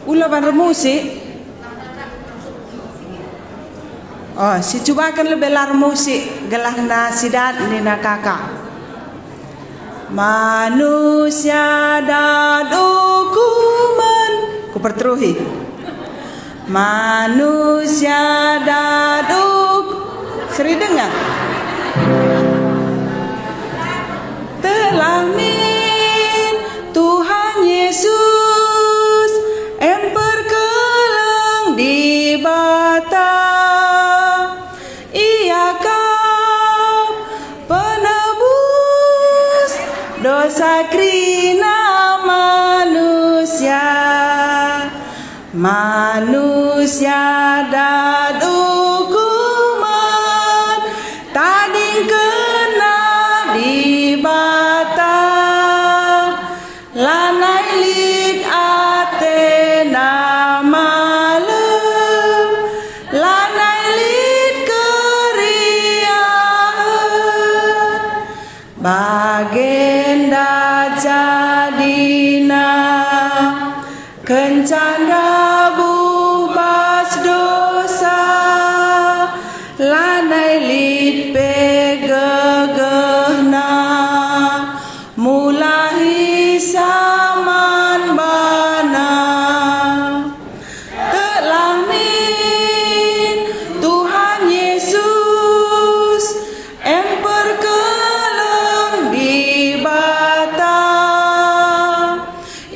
Ula ban musik. Oh, si coba kan lebih lar musik gelah na sidat ni na kakak. Manusia dan hukuman. Ku perteruhi. Manusia dan seri dengar. Telah Tuhan Yesus emperkelang di bata. Ia kau penebus dosa krina manusia. Manusia dan hukuman tading kena di bata. Lanai lit atena malam, lanai lit keriaan. Bagenda jadina kencan rabu bas dosa, lanai lit pegegehna mulahi saman bana. Telah Tuhan Yesus emperkelang di bata.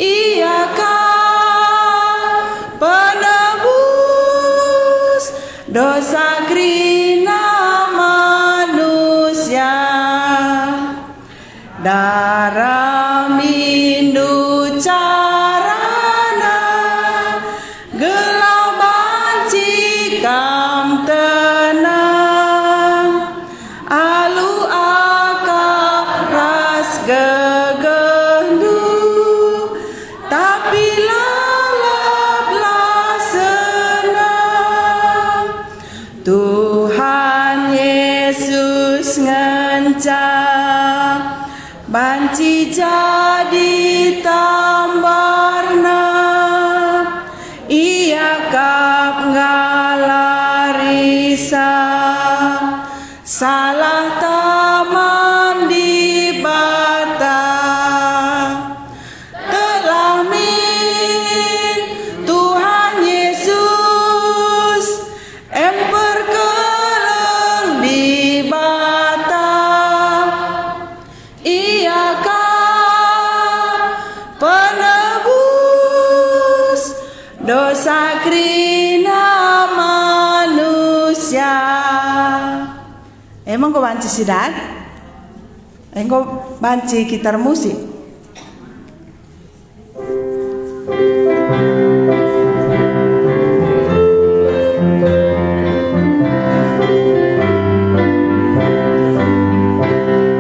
Ia penebus dosa krina manusia. Darah mindu carana gelau banci kam tenang. Alu akak ras gegendu tapi lalaplah senang. Tuhan Yesus ngencang banci jadi tambarna. Ia kap ngalarisa salah taman di bata. Telah Tuhan Yesus emperkelang di bata. Ia penebus dosa krina manusia. Emang kau banci sidat? Engkau banci gitar musik?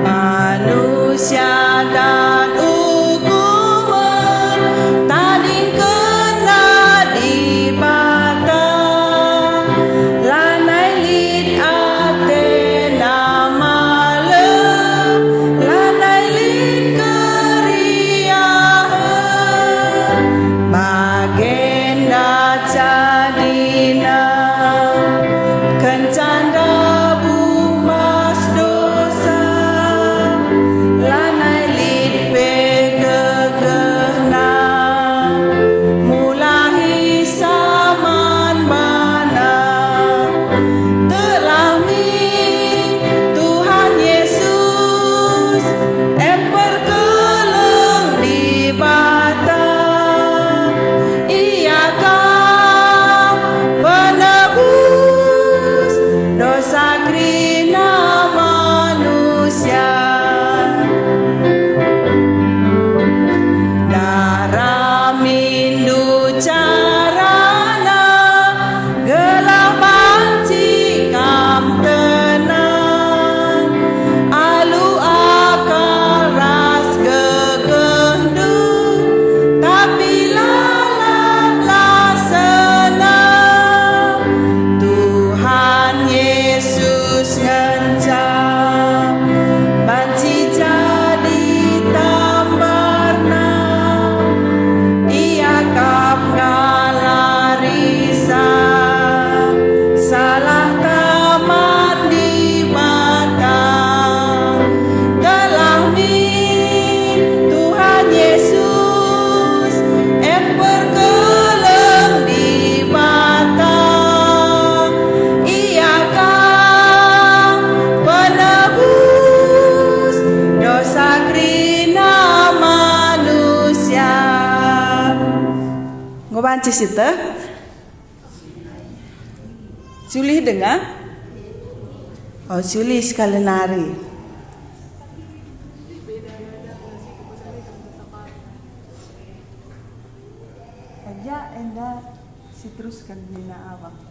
Manusia dan hukuman tading kena di bata. Lanai lit atena malam, lanai lit Mabanci sita. Suli dengar? Oh, Suli sekali nari. Aja enda si teruskan bina awak.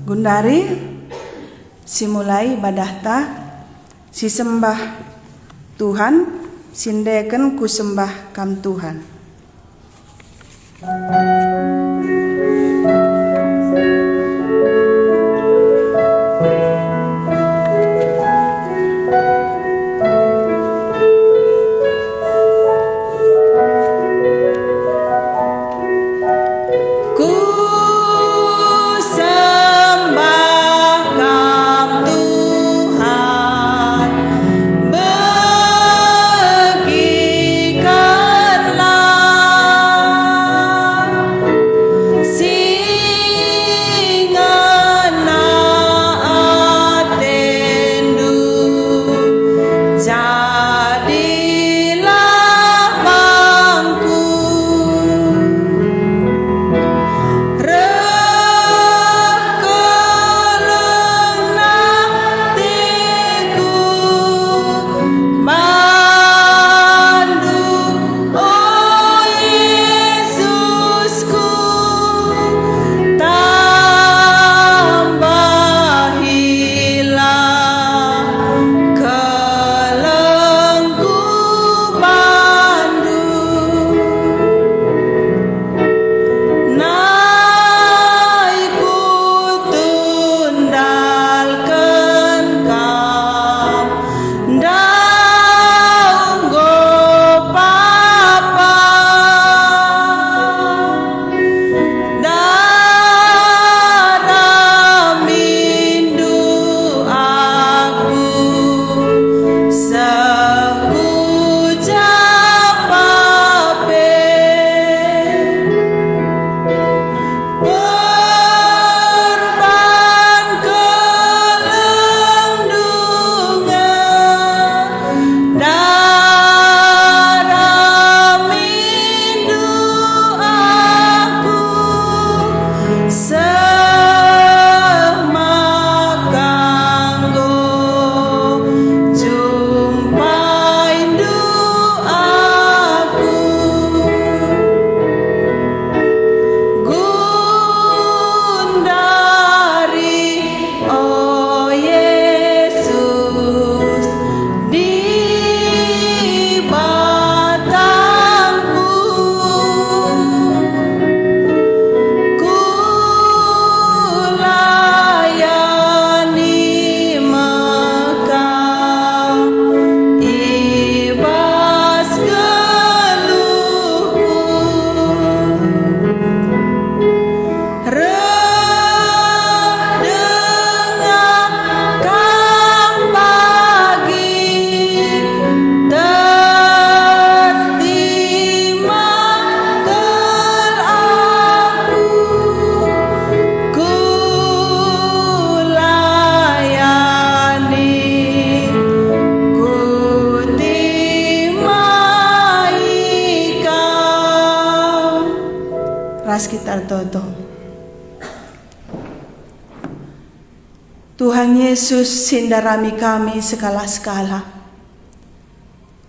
Gundari simulai badahta si sembah Tuhan sindeken ku sembah kam Tuhan. Bagikanlah Ras kita toto. Tuhan Yesus sindarami kami sekala-sekala.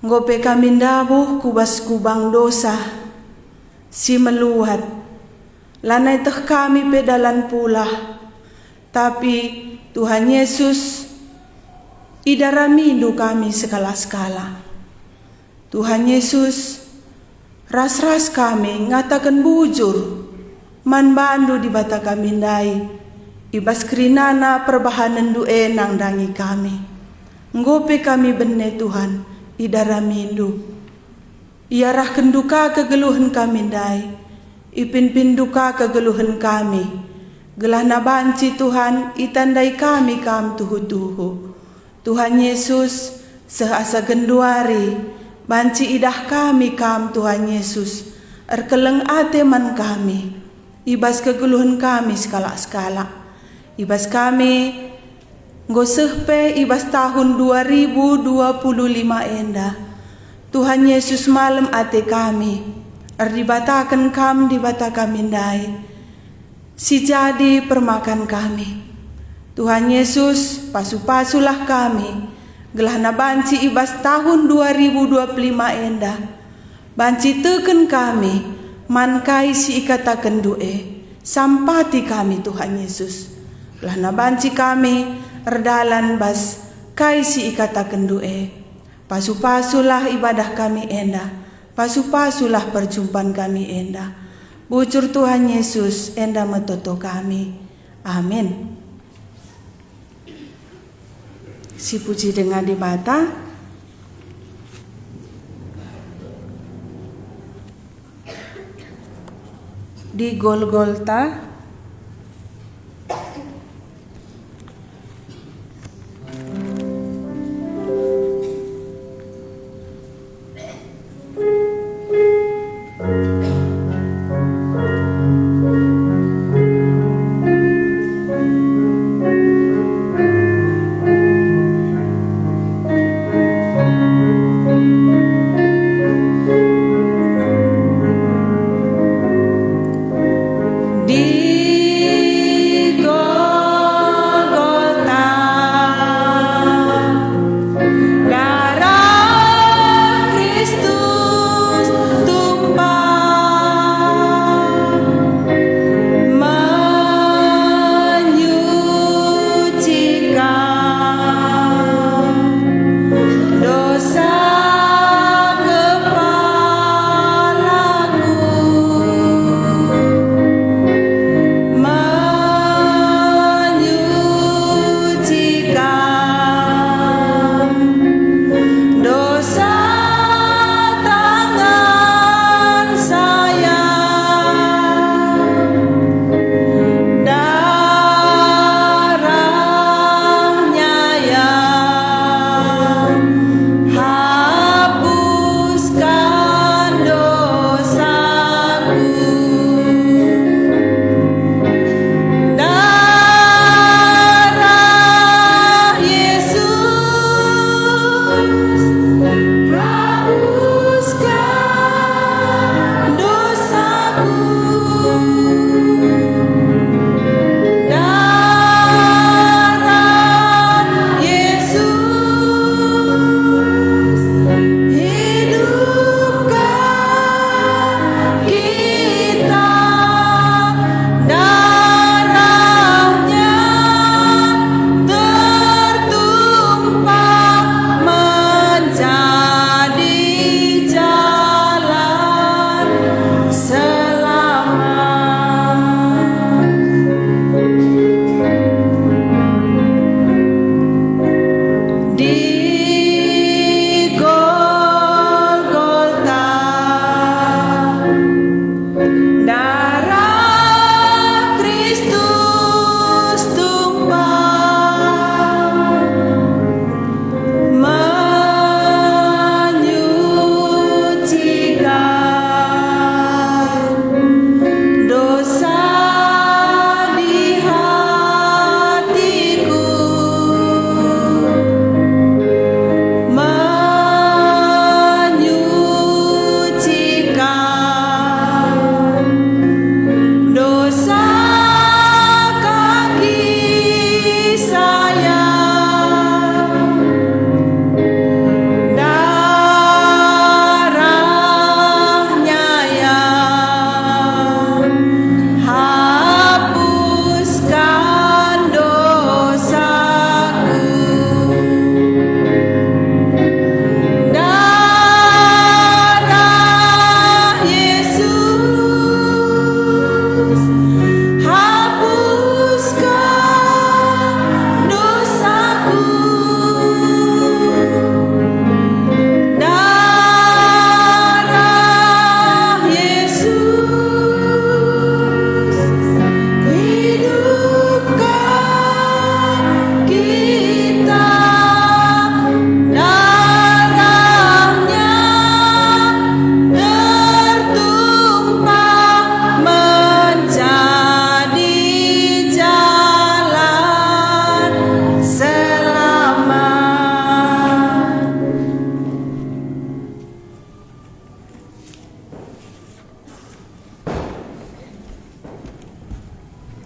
Ngope kami dabuh kubas kubang dosa. Si meluat. Lanai teh kami pedalan pula. Tapi Tuhan Yesus idaramindu kami sekala-sekala. Tuhan Yesus ras-ras kami ngatakan bujur man bandu di bata kami ndai ibas kerinana perbahanan due nang dangi kami ngope kami benne Tuhan idaramindu iarah kenduka kegeluhan kami ndai ipin duka kegeluhan kami gelah na banci Tuhan itandai kami kam tuhu-tuhu Tuhan Yesus sehasa genduari banci idah kami kam Tuhan Yesus erkeleng ate man kami ibas kegeluhan kami skala-skala ibas kami ngosehpe ibas tahun 2025 enda Tuhan Yesus malam ate kami erdibatakan kam di bata kami ndai si jadi permakan kami Tuhan Yesus pasu-pasulah kami gelah na banci ibas tahun 2025 enda banci teken kami mankai si ikatakan due sampati kami Tuhan Yesus gelah na banci kami erdalan bas kai si ikatakan due pasu-pasulah ibadah kami enda pasu-pasulah perjumpaan kami enda bucur Tuhan Yesus enda metoto kami amin. Si puji dengan di bata di Golgota di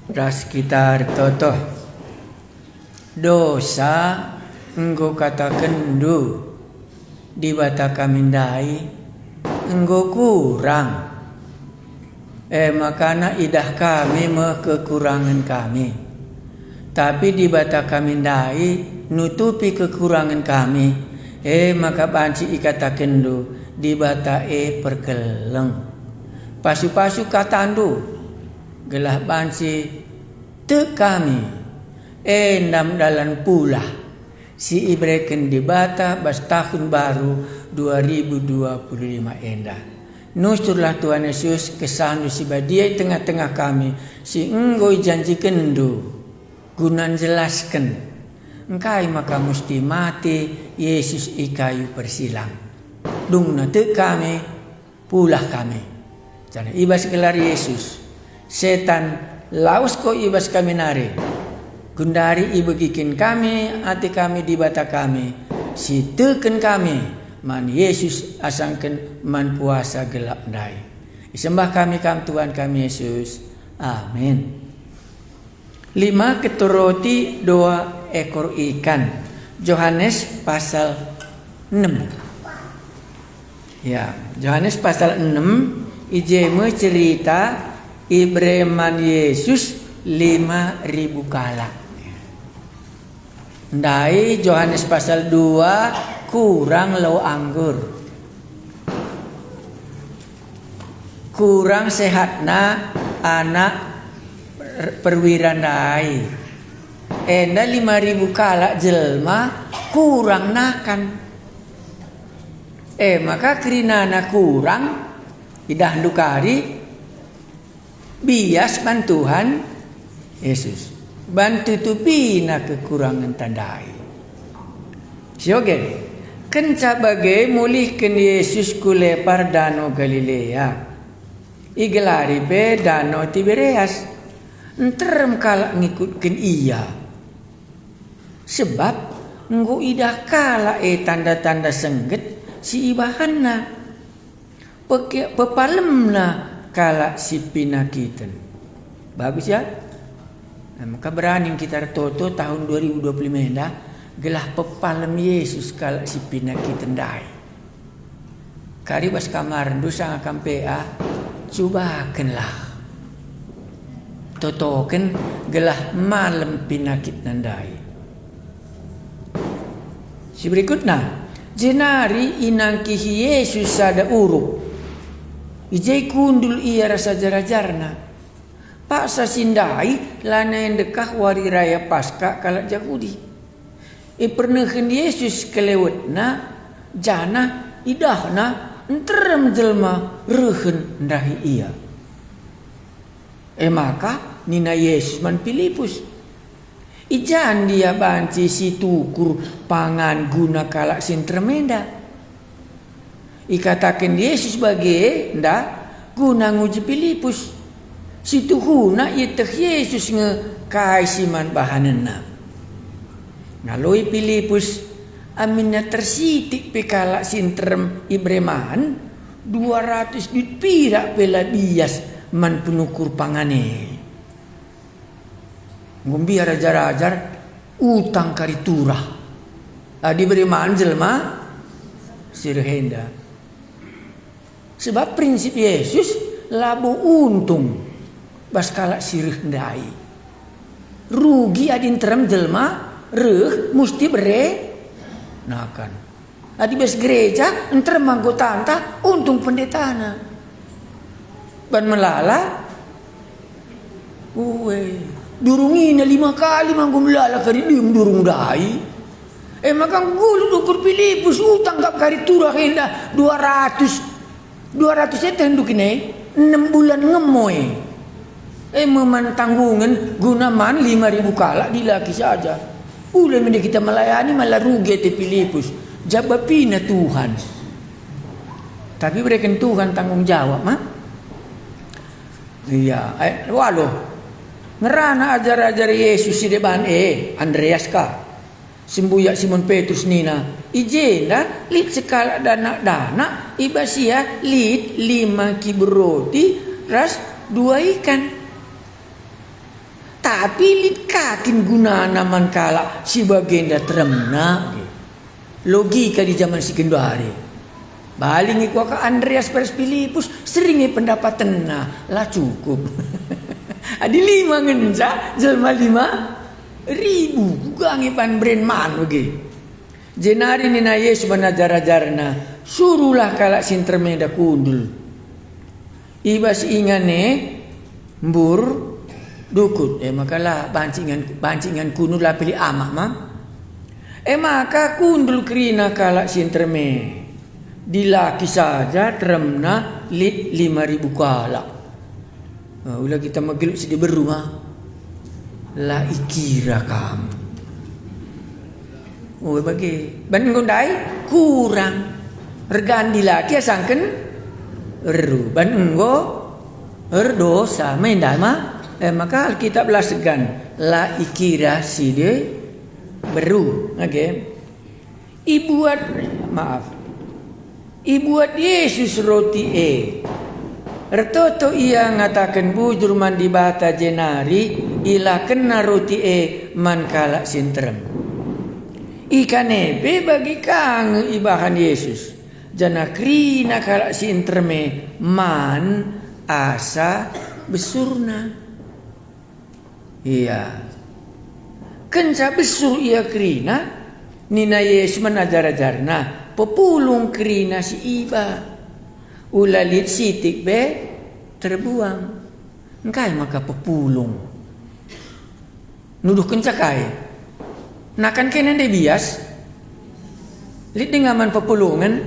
ras kita toto dosa enggo kata kendu di bata kamindai enggo kurang makana idah kami kekurangan kami, tapi di bata kamindai nutupi kekurangan kami maka banci ikata kendu di bata perkeleng pasu-pasu katandu gelah banci te kami endam dalam pula si ibreken di bata bas tahun baru 2025 endah. Nusturlah Tuhan Yesus kesandu si badiai tengah-tengah kami si enggoi janji kendu gunan jelaskan engkai maka mesti mati Yesus ikayu persilang dung nate kami pulah kami jangan ibas gelar Yesus setan laus ko ibas kami nari gundari ibegikin kami hati kami di bata kami si teken kami man Yesus asangken man puasa gelap dai disembah kami kam Tuhan kami Yesus amin. 5 keturoti 2 ekor ikan Yohanes pasal 6 ya Yohanes pasal 6 ijeme cerita ibreman Yesus 5.000 kala ndai Yohanes pasal 2 kurang lau anggur kurang sehatna anak perwira ndai enda 5.000 kala jelma kurang nakan maka kerinana kurang idah dukari bias bantuhan Yesus bantu tupina kekurangan tandai sioge kenca bagai mulihkan Yesus kulepar danau Galilea igelari be danau Tiberias enterem kala ngikutkan iya sebab nggo idah kala tanda-tanda sengget si ibahanna pepalemna kala si pinakiten bagus ya maka berani kita toto tahun 2025 dah gelah pepalem Yesus kala si pinakiten dai kari bas kamar dosa ngakam PA cobakanlah totoken gelah malam pinakit nandai. Si berikutnya jenari inangkihi Yesus sada uruk ijai kundul ia rasa jarajarna paksa sindai lana yang dekah wari raya Paskah kalak Yahudi pernahkan Yesus kelewatna jana idahna enterem jelma rehen ndahi ia maka nina Yesus man Filipus ijan dia banci si tukur pangan guna kalak sintremenda ikatakan Yesus bagi nda guna nguji Filipus si tuhuna iteh Yesus nge kaisiman bahanena ngaloi Filipus aminnya tersitik pekalak sintrem ibreman 200 duit pirak pela bias man penukur pangane ngombi rajar-rajar utang kariturah diberi manjel ma sirhenda sebab prinsip Yesus labu untung bas kalak sirhendai rugi adin terem jelma reh musti bere nakan adi bes gereja enterem anggota untung pendetana ban melala durung ini 5 kali manggo melala kari diung durung dai maka gulu dukur Filipus utang gap kari turah henda 200 itu henduk ini 6 bulan ngemoy meman tanggungan gunaman 5.000 kala dilaki saja ulai mende kita melayani malah rugi te Filipus jabapina Tuhan tapi berikan Tuhan tanggung jawab mah iya, walau ngerana ajar-ajar Yesus si depan Andreas ka sembuyak Simon Petrus nina ijenda lit sekala dana ibasia lit 5 kibur roti ras 2 ikan Tapi lit kakin gunana man kala si bagenda tremna. Logika di zaman si Kendari. Baling iku ka Andreas Peres Filipus seringi pendapatan lah cukup. Adi 5 ngenca jelma 5.000 gangi pan bren man oge. Jenari nina Yesus banajar-ajarna suruhlah kala sintermeda kundul. Ibas ingane mbur dukut makalah bancingan kundul lah pilih amak mah. Maka kundul krina kala sinterme dilaki saja tremna lit 5.000 kala. Ulah kita mageluk sedih berumah lah ikira kamu. Bagi bandai kurang regan dilaki asangken eru bandenggo erdosa mendai mah maka Alkitab lah segan la ikira side beru ibuat Yesus roti Ertoto ia ngatakan bujur man di bata jenari ila kena roti man kala sintrem. Ikan ebe bagi kang ibahan Yesus. Jana krina kala sintreme man asa besurna. Iya. Kenca besur ia krina nina Yesus menajar-ajarna populung krina si iba. Ulalit sitik be terbuang. Engkai maka pepulung. Nuduh kencakai. Nakan kena de bias. Lit dengaman pepulungan.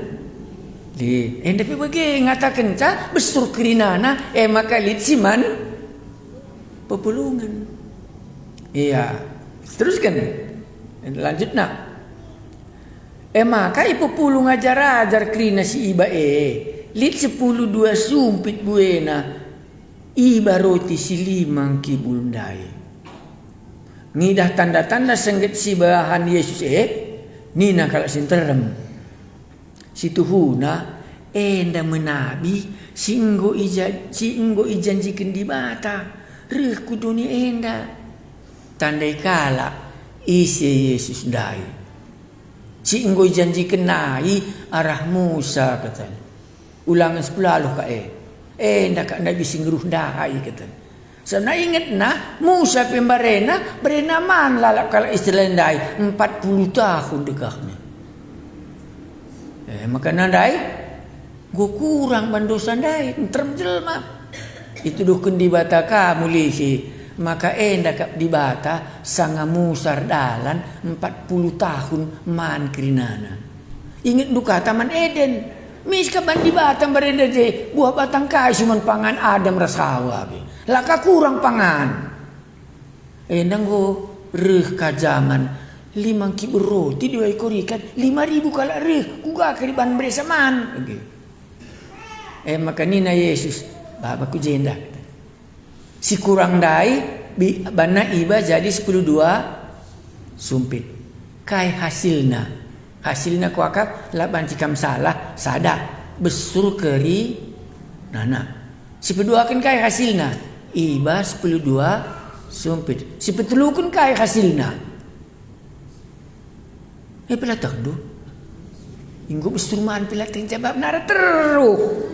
Lit. Tapi bagi ngata kenca besur kerinana. Maka lit siman pepulungan. Iya. Teruskan. Lanjut nak. Maka ipepulung ajar kerina si iba Lit 10 2 sumpit buena iba roti si 5 kibundai. Ngidah tanda-tanda sengget si bahan Yesus nina kalau sinterem. Si tuhuna enda menabi singgo ijanjikan di bata reh kuduni enda. Tandai kala isi Yesus dai. Singgo ijanjikan nai arah Musa katanya. Ulangan 10 aloh ka ndak bisa ngeruh dahai kata. Sana ingat Musa pembarena berena man lalak kala istilah dai 40 tahun dekahnya. Maka nandai go kurang bandosa dai terem jelma. Itu dukun di bata kamu lihi. Maka ndak di bata sanga Musa dalan 40 tahun man krinana. Ingat duka Taman Eden. Miska bandi batang berenda je buah batang kai cuman pangan Adam rasawa be. Laka kurang pangan. Endang go reh kajaman 5 kibur roti 2 ekor ikan 5.000 kala reh kuga keriban beresaman. Maka nina Yesus babaku jenda. Si kurang dai bana iba jadi 10.2 sumpit. Kai hasilna kuakap lah bancikam salah sada besur keri nana si peduakan kai hasilna iba 10.2 sumpit si petulukun kai hasilna pelatang do inggo besurmaan pelatang jabab nara teruh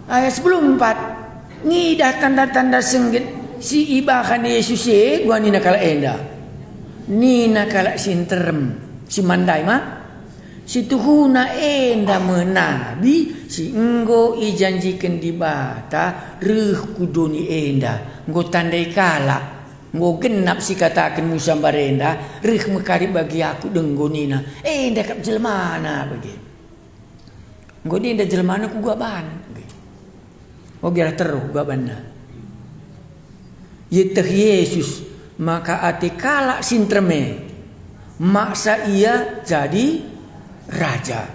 ayat 14 ngidah tanda-tanda senggit si ibahan Yesus gua nina kala enda nina kala sinterem si mandai mah si tuhuna enda menabi si enggo ijanjikan di bata reh kudoni enda enggo tandai kala enggo genap si katakan Musa barenda reh mekari bagi aku denggonina enda kap jelmana bagi enggo dia enda jelmana ku gua ban biar teruh gua banna yeteh Yesus maka ati kala sintreme maksa ia jadi raja.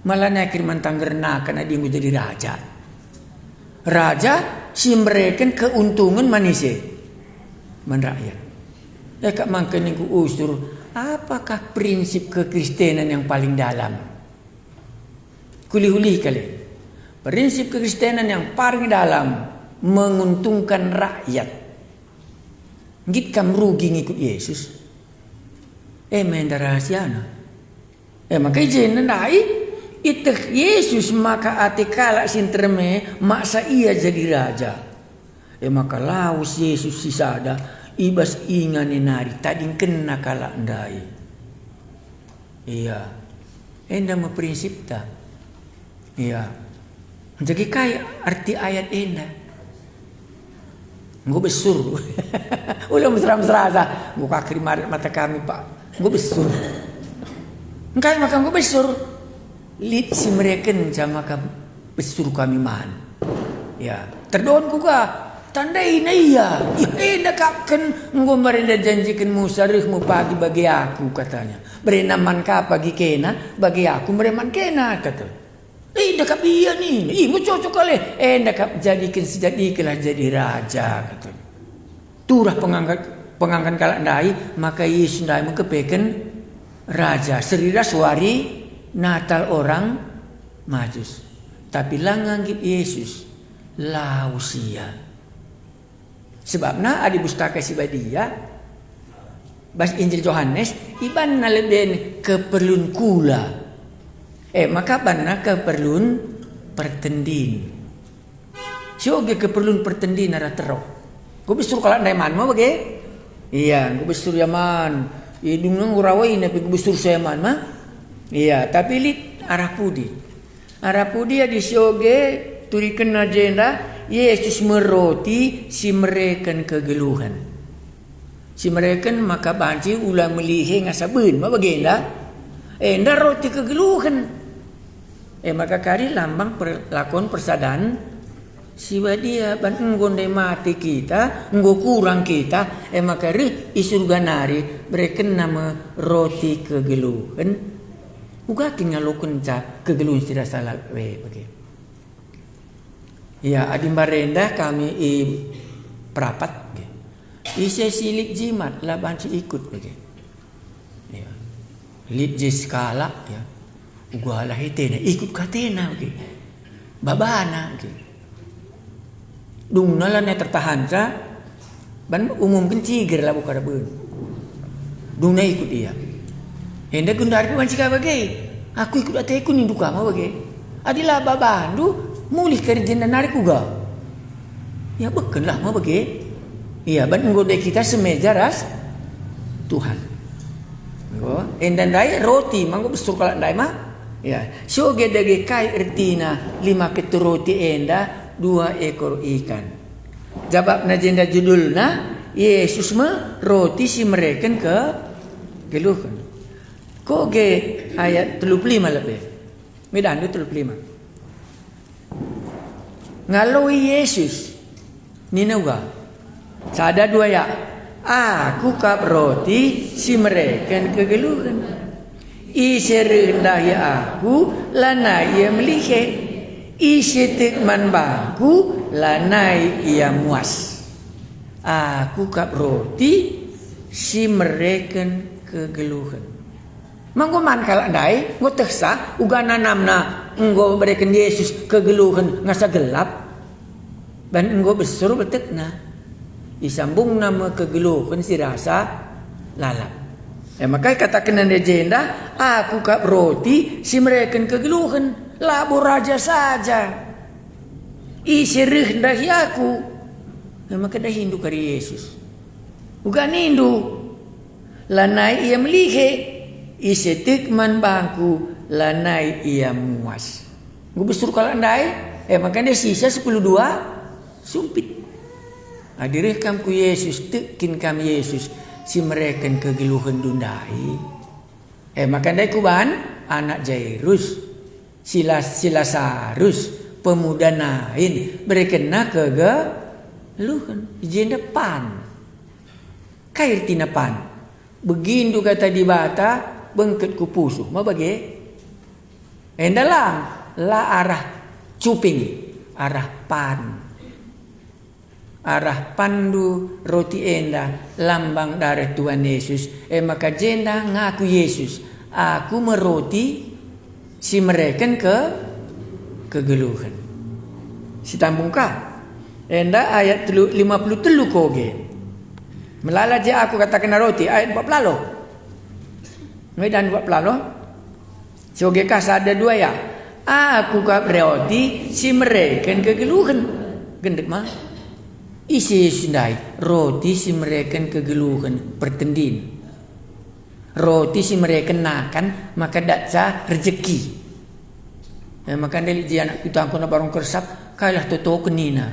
Malah nakir mantanggerna karena dia menjadi raja. Raja si mereka keuntungan manusia man rakyat. Kak mangken ku usur apakah prinsip kekristenan yang paling dalam? Kuli-huli kali. Prinsip kekristenan yang paling dalam menguntungkan rakyat. Git kam rugi ngikut Yesus. Menda rahasiana. Maka ijen nandai itek Yesus maka ate kala sinterme maksa ia jadi raja. Maka laus Yesus sisada ibas ingane nari tading kena kala ndai. Iya. Enda mo prinsip ta. Iya. Jadi kaya arti ayat enda. Gue besur. Ulah mesra-mesra sa. Gue kakri mata kami pak. Gue besur. Engkau maka gue besur. Lit si mereka sama besur kami man. Ya. Terdoon ku ka. Tandai na iya. Enda kaken. Gue merenda janjikan Musa. Rihmu pagi bagi aku katanya. Berenaman ka pagi kena. Bagi aku bereman kena kata. Enda kap iya nih. Ih mau cocok kali. Enda kap jadikan sejadikanlah jadi raja kata. Turah pengangkat kalak ndai. Maka Yesus ndai mengkepekan raja. Serira suari Natal orang Majus. Tapi langanggit Yesus lausia. Sebabna adi pustaka sibadia bas Injil Yohanes iban na leben keperlun kula. Maka banna keperlun pertendin. Sioge keperlun pertendin ara tero. Gue besur kalak ndai man mah bage. Iya, gue besur yaman. Idung nang urawai tapi gue besur seman mah. Iya, tapi lit arah pudi. Arah pudi di sioge turikan agenda Yesus meroti si mereka kegeluhan. Si mereka maka banci ulang melihe ngasabun ma bagenda. Enda roti kegeluhan. Maka kari lambang perlakuan persadaan siwa dia ban nggonde mati kita, nggo kurang kita, maka ri isurga nari bereken nama roti kegeluhan. Uga tinggal kenca kegeluhan tidak salah bagi. Ya adim barenda kami perapat. Isi silip jimat lah banci ikut bagi. Ya. Lip je skala ya. Gua lah hitena ikut katena bagi. Babana bagi. Dung nala ne tertahan sa ban umumkan ciger lah buka rabun. Dung na ikut dia. Hendak gundar ku banci ka bagi. Aku ikut ateku nindu kama bagi. Adilah babandu mulih kerja narik uga. Ya beken lah ma bagi. Iya, ban ngode kita semeja ras Tuhan. Go, endan dai roti manggo besur kalak dai mah. Ya, so gedege kai ertina 5 ketur roti enda 2 ekor ikan. Jabab na jenda judulna Yesus mah roti si mereka ke geluhkan. Ko ge ayat 35 lebih. Medan 35. Ngaloi Yesus Ninauga. Sada 2 ya. Aku kap roti si mereka kegeluhan. Isi rendah ya aku lanai ia melihe. Isi tikman baku lanai ia muas. Aku kap roti si mereka kegeluhan. Manggoman kalak ndai ngoteksa ugana namna enggo mereka Yesus kegeluhan ngasa gelap. Dan enggo besur betekna. Disambung nama kegeluhan si rasa lalap. Maka katakan legenda, aku kap roti si mereka kegeluhan, labu raja saja. Isi rendah aku. Maka dah hindu kari Yesus. Bukan hindu. Lanai ia melihe, isi tikman bangku, lanai ia muas. Gue besur kalau andai, maka dia sisa 10-2 sumpit. Hadirih kam ku Yesus, tekin kam Yesus si mereka kegeluhan dundai. Maka ndai kuban anak Jairus, Silasarus, pemuda nain berekena kegeluhan izin depan. Kair tinapan. Begindu kata di bata bengket ku pusuh. Ma bagi? Endalang la arah cuping, arah pan. Arah pandu roti enda lambang darah Tuhan Yesus. Maka jenda ngaku Yesus. Aku meroti si mereka kegeluhan. Si tambungkah? Enda ayat 53 koge. Melala je aku katakan roti ayat buat pelalo. Medan buat pelalo. Soge kas ada dua ya. Aku kap roti si mereka kegeluhan. Gendek mah. Isi sundai roti si mereka kegeluhan pertendin. Roti si mereka nakan maka daksa rezeki. Maka dari dia anak kita aku nak barang kersap kailah toto kenina.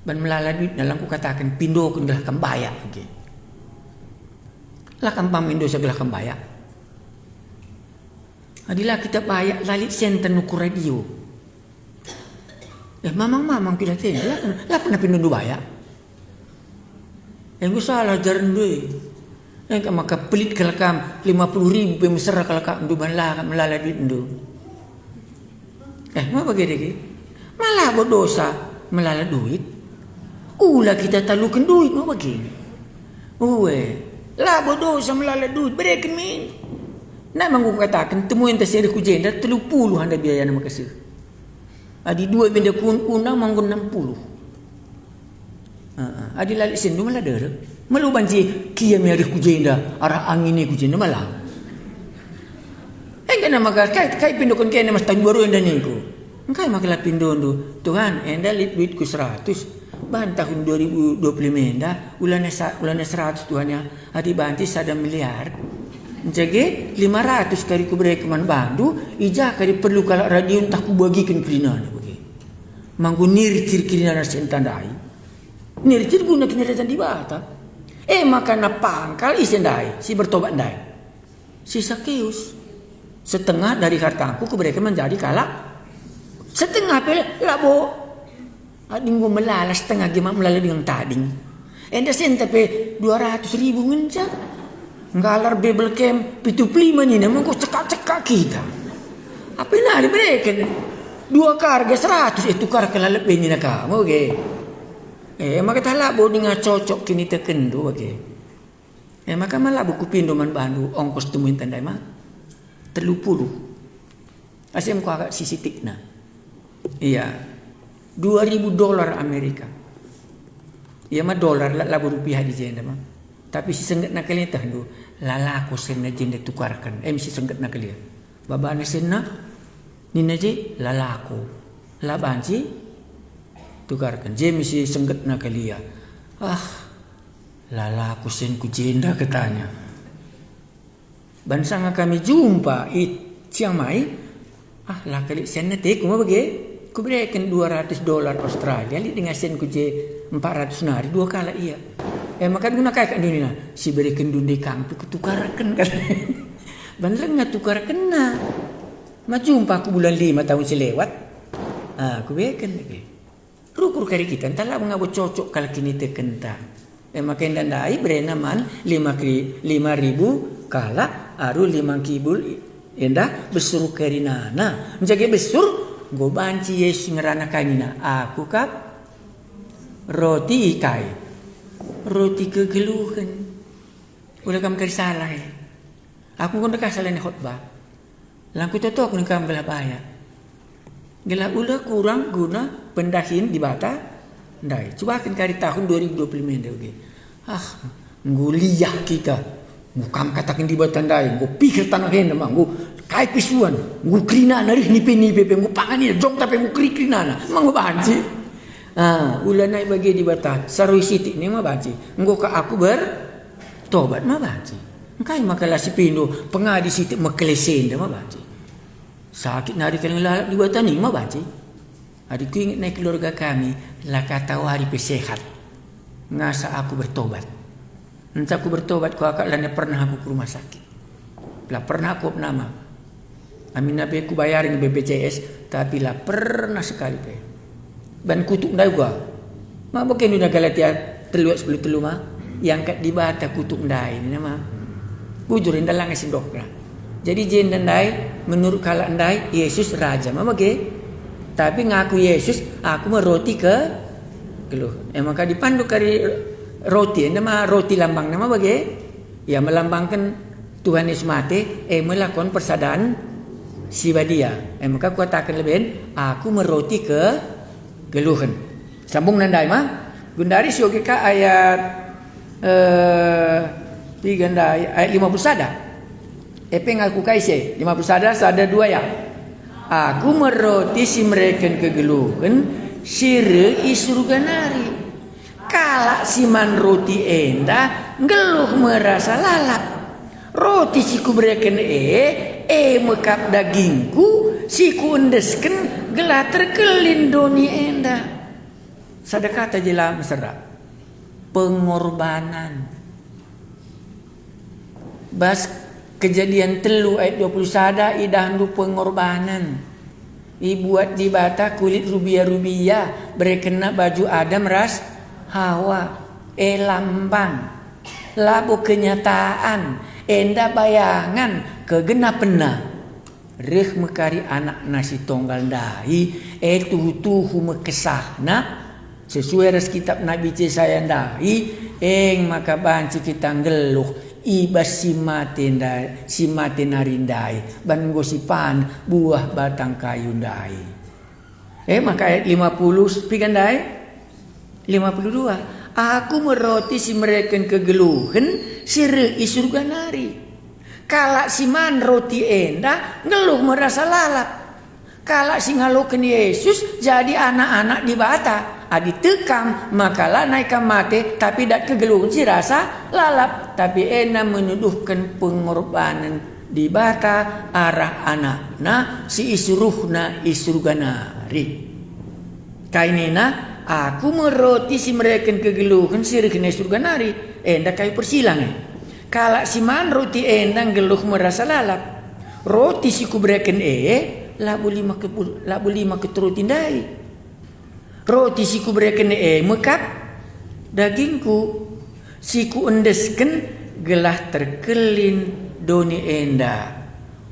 Ban melala duit dalam ku katakan pindo kun gelah kembaya okay. Lah kampam indo segelah kembaya. Adilah kita bayak lalit senten nuku radio. Mamang kita teh lah pernah pindo bayak. Yang salah jaran duit. Yang maka pelit kalakam 50,000 mesra kalakam du banlah melala duit ndu. Mau bagi lagi? Malah berdosa melala duit. Ulah kita talukan duit mau bagi. Lah berdosa melala duit berikan min. Nak manggu katakan temuin terseri ku jenda 30 anda biaya nama kasih. Adi dua benda kunang manggu 60. Adi lalik sendu malah dere. Malu banci kia merih ku jenda arah angin ni ku jenda malah. Kena maka kai pindokan kena mas tahun baru enda ni ku. Kai makalah pindon tu. Tuhan enda lit duit ku 100. Bahan tahun 2020 enda ulana 100 Tuhan ya. Adi banci 1 miliar. Jadi 500 kali ku beri keman bandu, ijah kali perlu kalau radio entah ku bagikan kerinana bagi. Manggu nircir kerinana sentandai. Nircir guna kerinana di bata. Maka na pangkal isendai, si bertobat ndai. Si Sakeus setengah dari hartaku ku berikan menjadi kalak. Setengah pele labo. Ading gua melala setengah gimana melala dengan tading. Enda sen tapi 200,000 ngencak. Ngalar Bible Camp 75 ni nama kau cekak-cekak kita. Apa nak diberikan? 2 karga 100 tukar ke lebih ni nak kamu okay. Maka talak bo dengan cocok kini terkendu okay. Maka malah buku pindoman bandu ongkos temuin tandai mah 30. Asyam kau agak sisitik nah. Iya. $2,000 Amerika. Iya mah dolar lah rupiah di jenda mah. Tapi si senggat nak kalian tahu lala aku sen jenda tukarkan. Si senggat nak kalian. Baba na sen na ni naje lala aku. Laban si tukarkan. Jemi si senggat nak kalian. Lala aku sen ku jenda katanya. Bansanga kami jumpa Chiang Mai. Lah kali sen na te kuma bagi. Ku berikan $200 Australia li dengan sen ku je 400 nari 2 kali iya. Maka guna kaya kat dunia si berikan dunia kang tu ketukarkan kan. Bandlang nga tukarkan na. Majumpa aku bulan 5 tahun selewat. Aku berikan lagi. Rukur kari kita entahlah mengabo cocok kalau kini terkenta. Maka yang dandai berena man 5,000 kala aru 5 kibul endah besur karinana. Menjaga besur go banci Yesus ngerana kanina. Aku kap roti ikai. Roti kegeluhan. Udah kamu kari salah ya. Aku kena salah ni khutbah. Langku tu aku nak kamu gelah bahaya. Gelah udah kurang guna pendahin di bata. Ndai. Cuba akan kari tahun 2020 mende oke. Nguliah kita. Ngukam katakan di bata ndai. Ngu pikir tanah henda mah. Ngu kai pisuan. Ngu krina narih nipe. Ngu pangani jong tapi ngu krina na. Mang ngu banci. Ulah naik bagi di bata sarui siti ni mah banci. Engko ka aku bertobat mah banci. Engkai makalah si pindo pengadi siti makelesen dah mah banci. Sakit nari kalau lalap di bata ni mah banci. Adikku ingat naik keluarga kami lah kata hari pesehat. Ngasa aku bertobat. Entah aku bertobat ku akak lana pernah aku ke rumah sakit. Lah pernah aku nama. Amin nabi aku bayarin BPJS tapi lah pernah sekali pe. Ban kutuk ndai gua. Mak bukan udah galatia teluat 10 telu mah. Yang kat di bata kutuk ndai ni nama. Bujur indalang asin dokra. Jadi jen ndai menurut kala ndai Yesus raja mah bagi. Tapi ngaku Yesus aku mah roti ke geluh. Maka dipandu kari roti nama roti lambang nama bagi. Ya melambangkan Tuhan Yesus mati melakukan persadaan sibadia. Maka ku katakan lebih aku meroti ke geluhan. Sambung nandai mah. Gundari syogeka ayat Pigandai ayat 50 sada. Epeng aku kaise 50 sada 2 ya. Aku meroti si mereka kegeluhan sire isurga nari. Kala si man roti enda geluh merasa lalap. Roti si ku bereken mekap dagingku si ku endesken gelah terkelin doni enda. Sadekata jela mesra. Pengorbanan. Bas kejadian telu ayat 20 sada idahandu pengorbanan. Ibuat di bata kulit rubia-rubia berekena baju Adam ras Hawa. Lambang labu kenyataan enda bayangan kegenapena reh mekari anak nasi tonggal dai tuhu mekesahna sesuai res kitab Nabi Cesaya dai maka banci kita ngeluh ibas si mate narindai ban gosipan buah batang kayu dai. Maka ayat 50 pigandai 52. Aku meroti si mereka kegeluhan sire isurga nari. Kala si man roti enda ngeluh merasa lalap. Kala si ngaloken Yesus jadi anak-anak di bata. Adi tekam makalah naik mate tapi dak kegeluhan si rasa lalap. Tapi ena menuduhkan pengorbanan di bata arah anakna si isuruhna isurga nari. Kainena aku meroti si mereka kegeluhan si rekene surga nari. Enda kayu persilang. Kala si man roti enda geluh merasa lalap. Roti si ku bereken labu lima keturutin dai. Roti si ku bereken mekap dagingku si ku endesken gelah terkelin doni enda.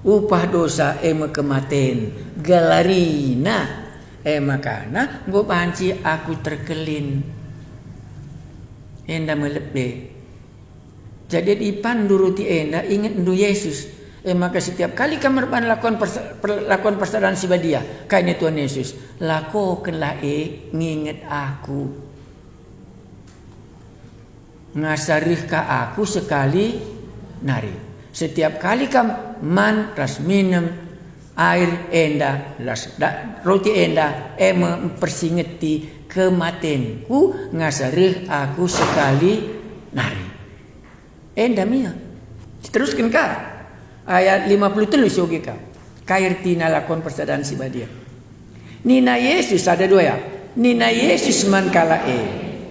Upah dosa kematen galarina. Makana go panci aku terkelin enda melebe. Jadi dipandu ruti enda ingat ndu Yesus. Maka setiap kali kamar ban lakon persaudaraan sibadia kayaknya Tuhan Yesus lakokanlah nginget aku ngasarih ka aku sekali nari. Setiap kali kam man ras minum air enda roti enda mempersingeti kematenku ngasarih aku sekali nari. Enda mia teruskan ka ayat 53 soge ka kair tina lakon persaudaraan sibadia. Nina Yesus ada 2 ya. Nina Yesus man kala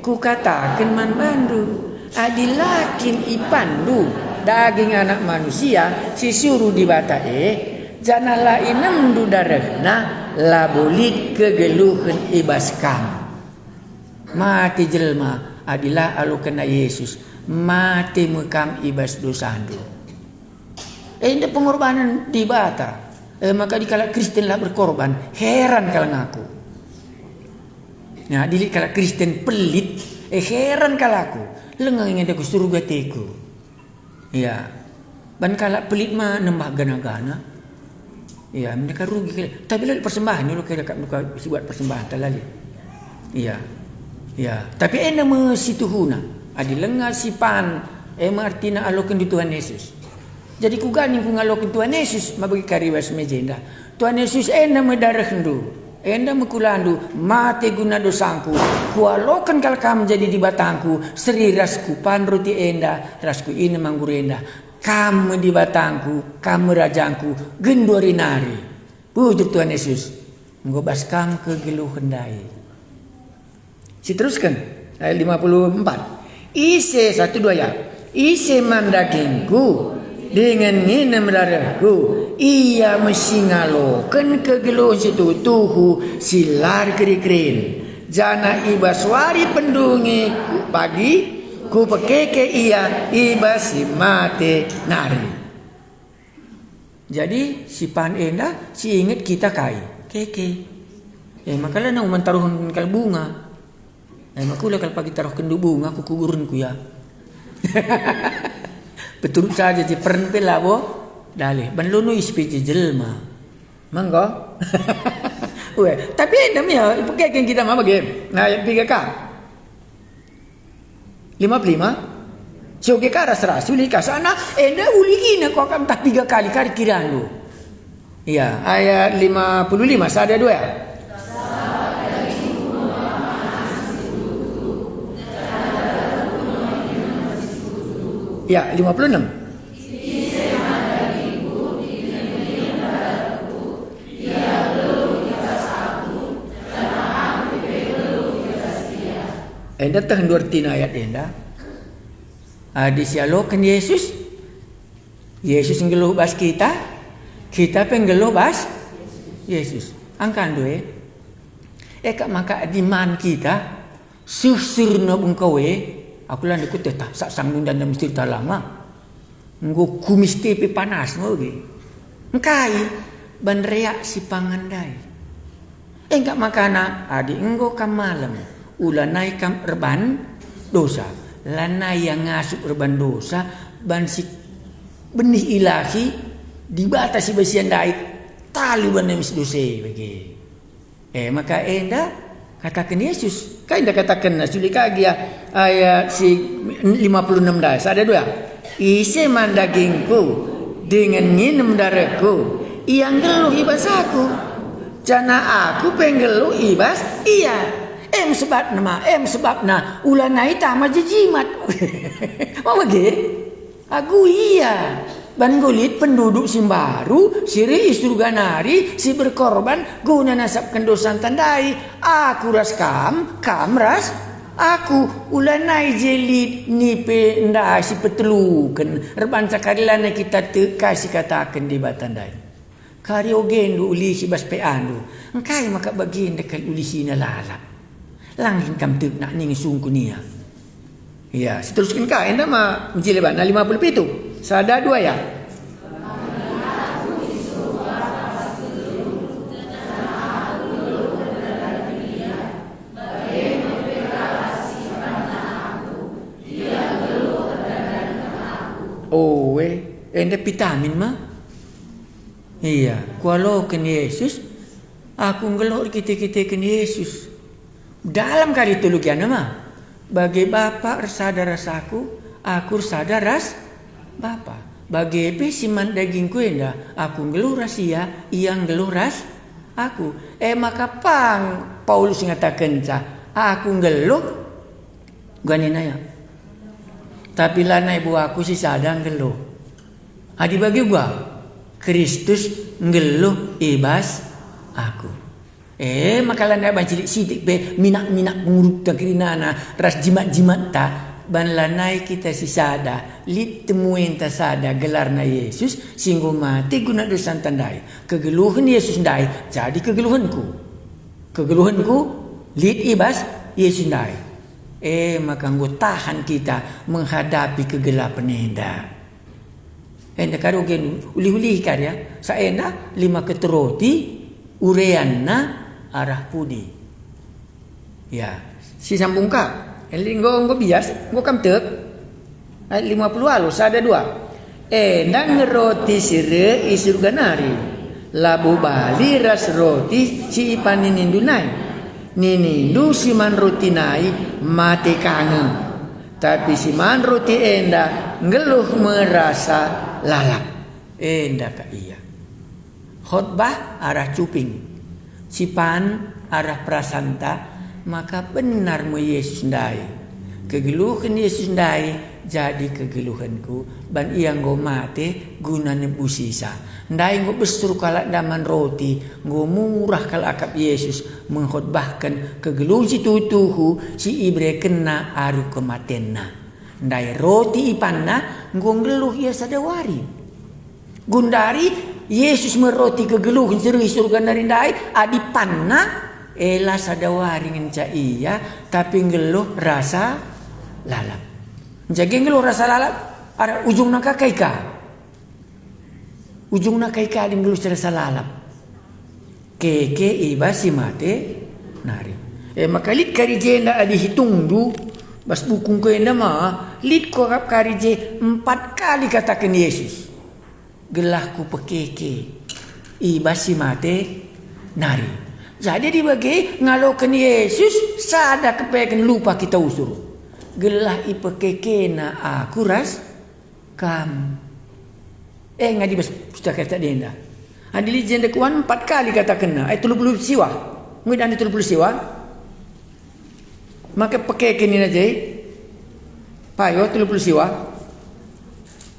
ku katakan man bandu adilakin ipandu daging anak manusia si suruh di bata janala inem du darahna labulit kegeluhan ibas kam. Mati jelma adilah alu kena Yesus mati mekam ibas dosandu. Ini pengorbanan di bata. Maka dikala Kristen lah berkorban. Heran kalau ngaku. Nah, dikala Kristen pelit. Heran kalau aku. Lengang ingin aku surga teku. Ya. Ban kala pelit mah nembah gana-gana. Ya, mereka rugi. Tapi lalu persembahan dulu kira buka buat persembahan talali. Iya. Ya. Tapi enak mesituhuna. Adi lengah sipan. Artina alokan di Tuhan Yesus. Jadi ku ganing ku ngalokin Tuhan Yesus mabagi kariwas mejenda. Tuhan Yesus enda medarahnu, enda mekulandu, mate guna dosangku. Ku alokan kal kam jadi di batangku, seri rasku pan roti enda, rasku ini manggur enda. Kamu di batangku, kamu rajangku, gendori nari. Pujuk Tuhan Yesus. Ngobas kam kegeluhan dai. Si teruskan ayat 54. Ise 1-2 ya. Ise mandagingku dengan nginem darahku ia mesingalokan kegeluh situ tuhu silar keri-kerin jana ibas wari pendungi pagi ku pekeke ia ibas si mate nari. Jadi si pan enda si inget kita kai keke makalah nang mentaruhun kal bunga makula kal pagi taruh kendu bunga ku kuburun ku ya. Betul saja je pernah labo dalih ban lunu ispeci jelma manggo. Tapi endam ya pakai kita mah bagi. Nah, ayat 3K 55 Sioge karas rasuli ka sana enda uligina ko kam tak 3 kali kari kirando. Ya, ayat 55 sada 2 ya. Ya, 56. Enda tahan 2 ayat enda. Disialokan Yesus. Yesus ngeluh bas kita pengeluh bas Yesus. Angkan doe. Eka maka diman kita susirna bungkawe. Aku lan ikut tetap sak sanggung dan mesti lama. Nggo kumis tepi panas ngoge. Engkai ban reaksi pangandai. Engka makana adi enggo kam malam. Ulanai kam erban dosa. Lanai yang ngasup erban dosa ban si benih ilahi dibatasi besian dai tali ban mis dosa bagi. Maka enda katakan Yesus. Kan enda katakan suli kagi ya ayat si 56 dah. Ada 2. Isi man dagingku dengan minum darahku yang geluh ibas aku. Jana aku penggeluh ibas iya. Sebabna ulanai tama jijimat. Mau bagi? Aku iya. Ban gulit penduduk Simbaru, siri surga nari, si berkorban guna nasabkan dosa tandai. Aku ras kam ras aku ulanai jelid nipe ndai si petelukan. Reban sakarilana kita kasih katakan di batandai. Kari ogen uli si bas peandu. Engkai maka bagian dekat uli sina lalap. Langin kam tuk nak ning sungku nia. Ya, seteruskan ka enda ma menjileban 57. Sada 2 ya. Oh, enda vitamin mah. Iya, kalau ken Yesus aku ngelok kita ken Yesus. Dalam kali tulukian nama bagi Bapa sadar rasaku, aku sadar ras Bapa. Bagi pesiman dagingku enda, aku ngeluh rasia, yang ngeluh ras aku. Maka pang Paulus ngatakan aku ngeluh ganina ya. Tapi lanai bu aku si sadang ngeluh. Adi bagi gua Kristus ngeluh ibas aku. Makalan dah bancilik sidik be minak pengurut tak kirinana ras jimat ta ban lanai kita si sada lit temuin ta sada gelarna Yesus singgo mati guna dosa tandai kegeluhan Yesus ndai jadi kegeluhanku lit ibas Yesus ndai maka nggo tahan kita menghadapi kegelapan enda karo gen uli-uli karya saena 5 keteroti ureanna arah pudi. Ya, si sambung ka. Nggo bias, nggo kam teuk. Ayat 50 alus ada 2. Nang roti sire isurga nari. Labu bali ras roti si ipaninindunai. Ninindu si man roti nai mate kange. Tapi si man roti enda ngeluh merasa lalap. Enda ka iya. Khotbah arah cuping. Sipan arah prasanta maka benar mu Yesus ndai. Kegeluhan Yesus ndai jadi kegeluhanku ban iya nggo mate guna nebus sisa. Ndai nggo besur kalak daman roti nggo murah kalak akap Yesus mengkhotbahkan kegeluhan si tutuhu si ibre kena aru kematenna. Ndai roti ipanna nggo ngeluh ia sadawari. Gundari Yesus meroti kegeluhan seri surga narindai adi panna ela sadawari ngenca iya tapi ngeluh rasa lalap. Jadi ngeluh rasa lalap ada ujung nak kaika. Ujung nak kaika di ngeluh rasa lalap. Keke iba si mate nari. Maka lit karije nda adi hitung du bas bukung ko enda mah lit ko kap karije 4 kali katakan Yesus. Gelahku pekeke ibasi mate nari. Jadi dibagi ngalokan Yesus sada kepengen lupa kita usur. gelah ipekekena aku ras kam. Ngadi bas pustaka tak denda. Adili jenda kuan 4 kali kata kena. 30 siwa. Mudah 30 siwa. Maka pekeke ni aja. Payo 30 siwa.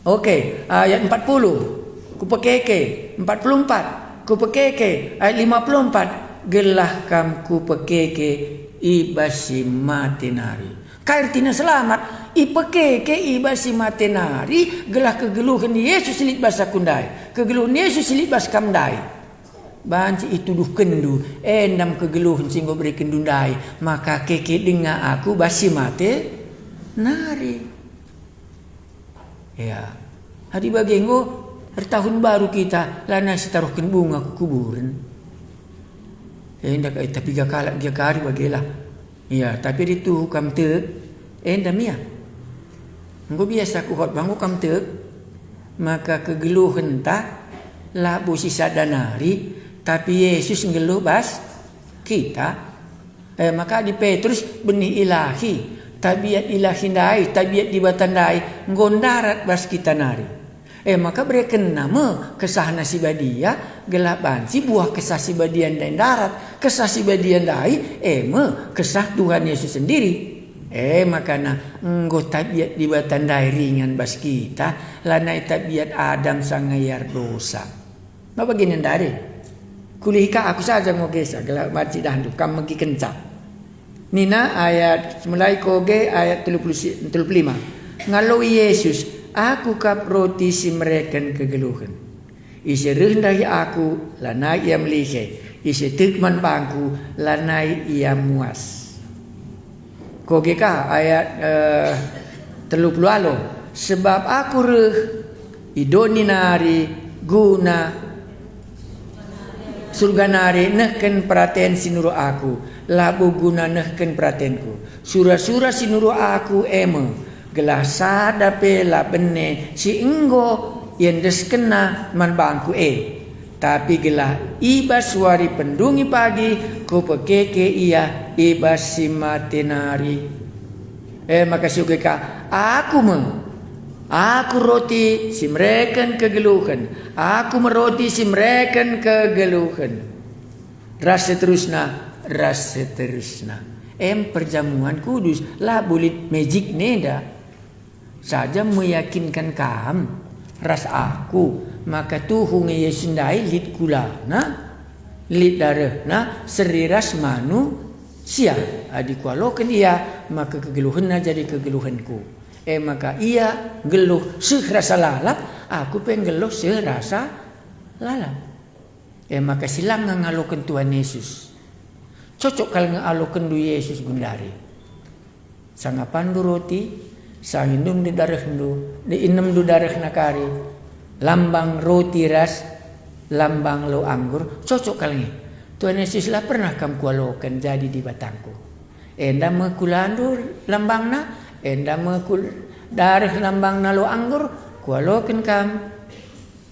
Okey, ayat 40. Ku pekeke 44. Ku pekeke ayat 54. Gelah kam ku pekeke ibasi matenari. Kairtina selamat. Ipekeke ibasi matenari. Gelah kegeluhan Yesus silit basa kundai. Kegeluhan Yesus silit bas kamdai. Banci itu duh kendu. Endam kegeluhan singgo beri kendundai. Maka keke dengar aku basi mate nari. Ya. Hari bagenggo tahun baru kita lana sitaruhkan bunga ke kuburan. Endak tapi gakala dia kari bagelah. Ya, tapi itu kam teuk endam ya. Engko biasa ku hot bangu kam teuk maka kegeluhan ta labu sisa danari tapi Yesus ngeluh bas kita. Maka di Petrus benih ilahi, tabiat ilahi dai, tabiat dibatandai ngondarat bas kita nari. Maka bereken nama kesah nasibadia gelap banci buah kesah sibadian dan darat kesah sibadian dai kesah Tuhan Yesus sendiri. Makana enggo tabiat dibatandai ringan bas kita lanai tabiat Adam sangayar dosa. Apa begini dari kulihka aku saja mau gesa gelap banci dahdu kam megi kencak. Nina ayat mulai koge ayat 35. Ngalau Yesus aku kap roti si mereken kegeluhan. Isi rendahi aku lanai ia melihe. Isi tikman bangku lanai ia muas. Kogeka ayat 30 alo. Sebab aku reh idoni nari guna surga nari nehken perhatian sinuru aku. Labu guna nehken perhatianku. Surah-surah sinuru aku gelah sada pela bene si enggo yang deskena man bangku tapi gelah ibas suari pendungi pagi ku pekeke ia ibas si matenari maka sugeka aku roti si mereken kegeluhan aku meroti si mereken kegeluhan ras seterusna perjamuan kudus lah bulit magic neda saja meyakinkan kam ras aku maka tuhung Yesus dai lit kulana lit darahna seri ras manu sia adikualokan ia maka kegeluhanna jadi kegeluhanku maka ia geluh serasa lalap aku penggeluh serasa lalap maka silang ngalokan Tuhan Yesus cocok kalau ngalokan du Yesus gundari sangapandu roti sang indum di darah ndu di inem du darah nakari lambang roti ras lambang lo anggur cocok kali Tuhan Yesus lah pernah kam kualokan jadi di batangku enda mekulandu lambangna enda mekul darah lambangna lo anggur kualokan kam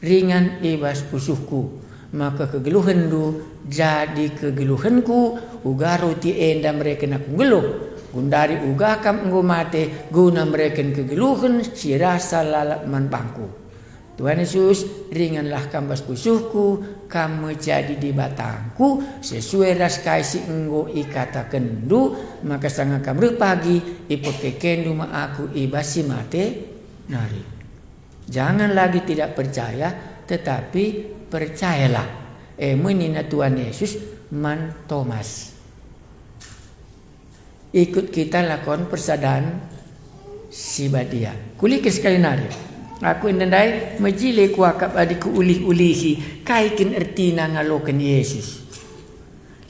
ringan ibas pusuhku maka kegeluhan du jadi kegeluhanku uga roti enda mereka nak geluh gundari uga kam enggo mate guna mereka kegeluhan si rasa lalap man bangku. Tuhan Yesus ringanlah kam bas pusuhku kam menjadi di batangku sesuai ras kaisi enggo ikata kendu maka sanga kam pagi ipokekendu ma aku ibasi mate nari. Jangan lagi tidak percaya tetapi percayalah. Menina Tuhan Yesus man Thomas. Ikut kita lakon persadaan sibadia. Kulik sekali nari. Aku indandai majile kuakap adiku ulih-ulihi kaikin ertina ngalokan Yesus.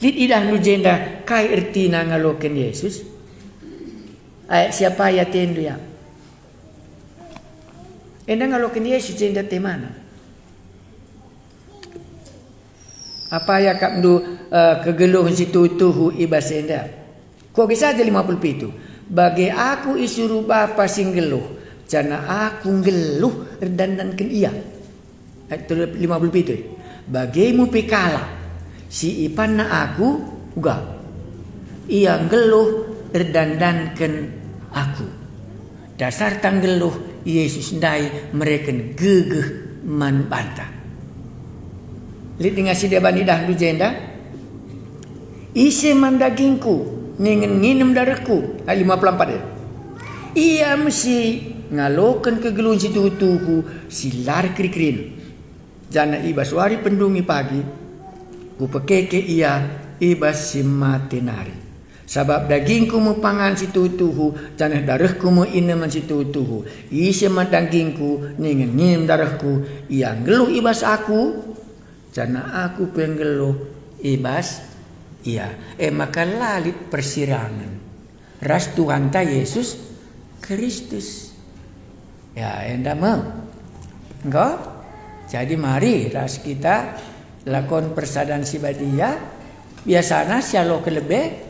Lid idah nujenda kai ertina ngalokan Yesus. Ayat siapa ayat tendu ya? Endang ngalokan Yesus jenda temana? Apa ya kap ndu kegeluhan situ tuhu ibas enda? Kok bisa aja 57. Bagi aku isuru bapa sing geluh, jana aku geluh dandankan ia. Ayat 57. Bagimu pikala si ipan na aku uga. Ia geluh dandankan aku. Dasar tanggeluh Yesus ndai mereka gegeh membantah. Lihat dengan si dia bani dahulu jenda. Isi mandagingku ningen nginem darahku. Ayat 54 ya. Ia mesti ngalokan kegelun si tuhu si lari kiri-kirin. Jana ibas wari pendungi pagi. Upekeke ia ibas si matenari. Sabab dagingku mu pangan si tuhu, janah darahku mu ineman si tuhu. Isi dagingku ningen nginem darahku. Ia ngeluh ibas aku, janah aku penggeluh ibas ia. Maka lalit persirangan. Ras Tuhan ta Yesus Kristus. Ya, enda mau. Enggak? Jadi mari ras kita lakon persadan sibadia. Biasana sialo kelebe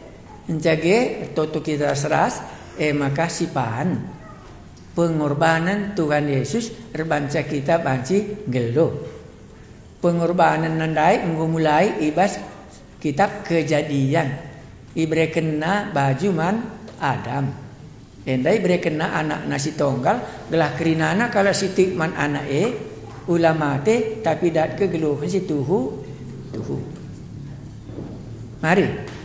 menjaga toto kita seras. Maka sipan pengorbanan Tuhan Yesus rebanca kita banci gelo. Pengorbanan nandai mulai ibas kitab Kejadian. Ibre kena baju man Adam. Endai ibre kena anak nasi tonggal gelah kerinana kalau sitik man anak ulama te tapi dat kegeluh si tuhu. Mari.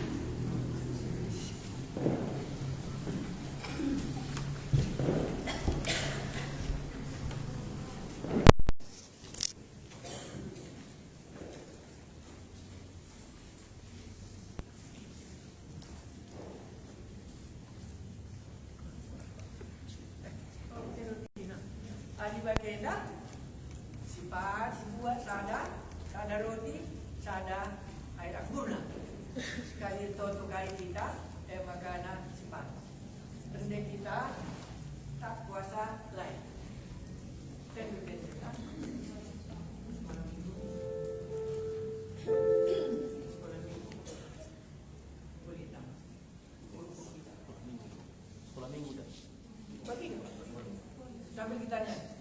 Adi bagenda, sipat, sibuat, sada roti, sada air anggur. Sekali toto kali kita, makanan sipat. Rendek kita tak puasa lain. Tentu kita. Sekolah minggu dah. Sampai kita lihat.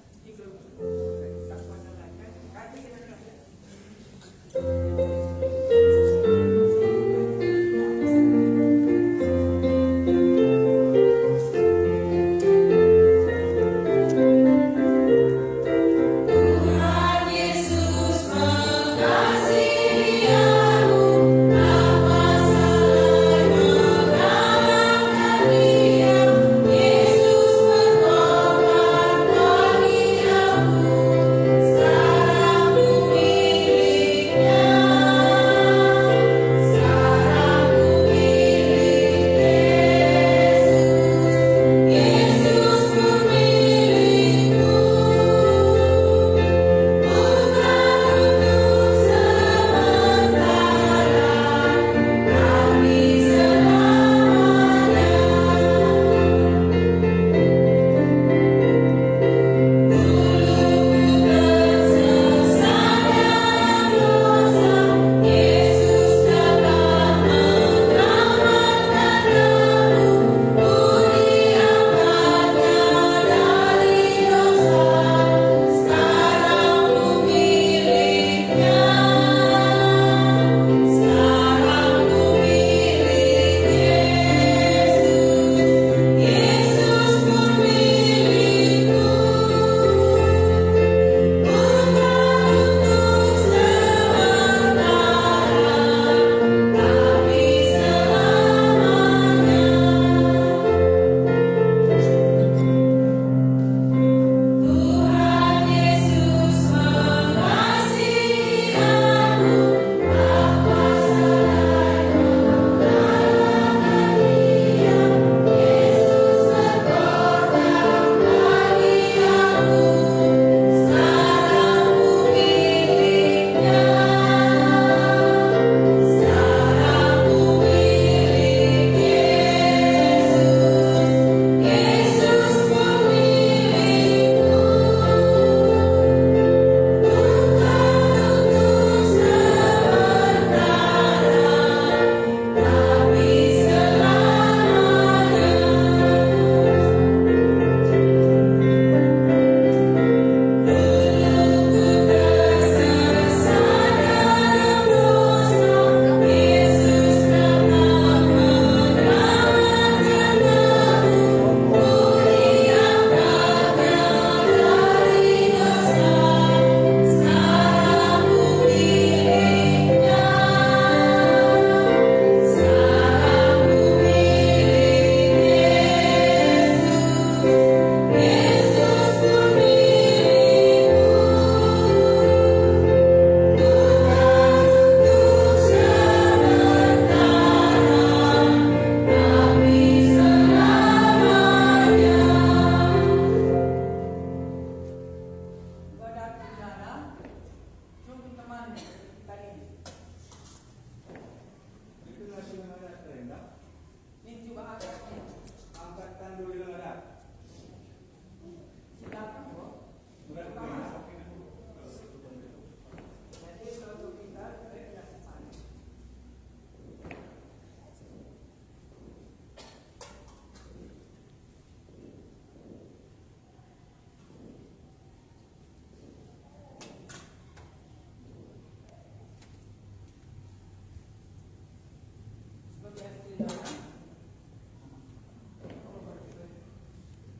Sekarang ku miliknya.